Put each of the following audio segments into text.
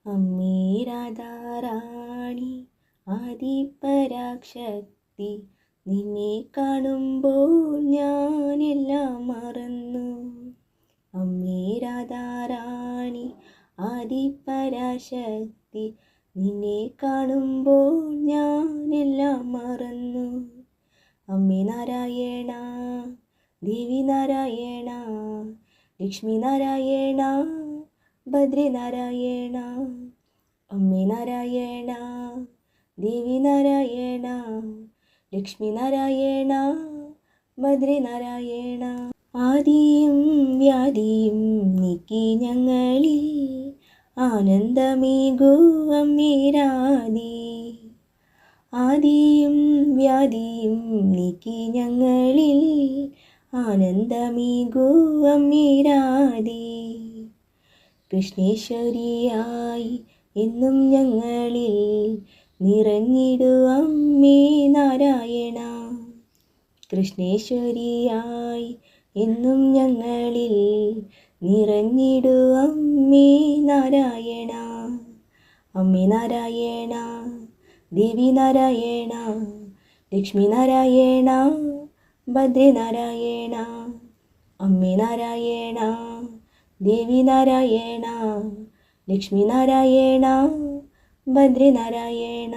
അമ്മേ രാധാറാണി ആദിപരാശക്തി, നിന്നെ കാണുമ്പോൾ ഞാനെല്ലാം മറന്നു. അമ്മേ രാധാറാണി ആദിപരാശക്തി, നിന്നെ കാണുമ്പോൾ ഞാനെല്ലാം മറന്നു. അമ്മേ നാരായണ, ദേവി നാരായണ, ലക്ഷ്മി നാരായണ, ഭദ്രേ നാരായണ. അമ്മേ നാരായണ, ദേവി നാരായണ, ലക്ഷ്മി നാരായണ, ഭദ്രേ നാരായണ. ആദിയും വ്യാധിയും നീക്കി ഞങ്ങളിൽ ആനന്ദമേകൂ അമ്മേ രാധേ. ആദിയും വ്യാധിയും നീക്കി ഞങ്ങളിൽ ആനന്ദമേകൂ അമ്മേ രാധേ. കൃഷ്ണേശ്വരിയായി എന്നും ഞങ്ങളിൽ നിറഞ്ഞിടൂ അമ്മേ നാരായണ. കൃഷ്ണേശ്വരിയായി എന്നും ഞങ്ങളിൽ നിറഞ്ഞിടൂ അമ്മേ നാരായണ. അമ്മേ നാരായണ, ദേവി നാരായണ, ലക്ഷ്മി നാരായണ, ഭദ്രേ നാരായണ. അമ്മേ നാരായണ, ദേവി നാരായണ, ലക്ഷ്മി നാരായണ, ഭദ്രേ നാരായണ.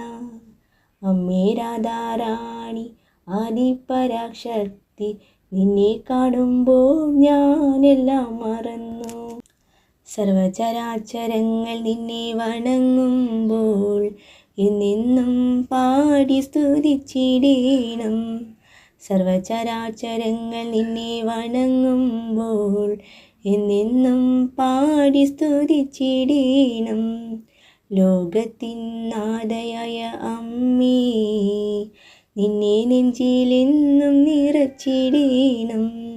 അമ്മേ രാധാറാണി ആദിപരാശക്തി, നിന്നെ കാണുമ്പോൾ ഞാനെല്ലാം മറന്നു. സർവചരാചരങ്ങൾ നിന്നെ വണങ്ങുമ്പോൾ എന്നെന്നും പാടി സ്തുതിച്ചിടേണം. സർവചരാചരങ്ങൾ നിന്നെ വണങ്ങുമ്പോൾ എന്നെന്നും പാടി സ്തുതിച്ചിടേണം. ലോകത്തിൻ നാഥയായ അമ്മേ, നിന്നെ നെഞ്ചിലെന്നും നിറച്ചിടേണം.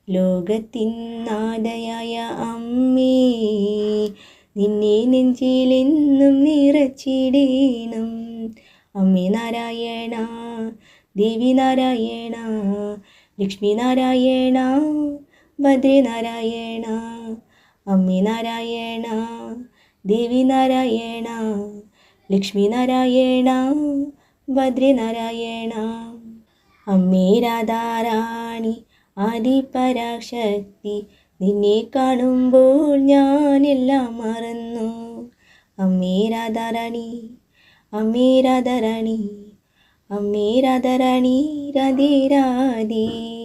ലോകത്തിൻ നാഥയായ അമ്മേ, നിന്നെ നെഞ്ചിലെന്നും നിറച്ചിടേണം. അമ്മേ നാരായണ, ദേവി നാരായണ, ലക്ഷ്മി നാരായണ, ഭദ്രേ നാരായണ. അമ്മേ നാരായണ, ദേവി നാരായണ, ലക്ഷ്മി നാരായണ, ഭദ്രേ നാരായണ. അമ്മേ രാധാറാണി ആദിപരാശക്തി, നിന്നെ കാണുമ്പോൾ ഞാനെല്ലാം മറന്നു. അമ്മേ രാധാറാണി, അമ്മേ രാധാറാണി, അമ്മേ രാധാറാണി, രാധേ രാധേ.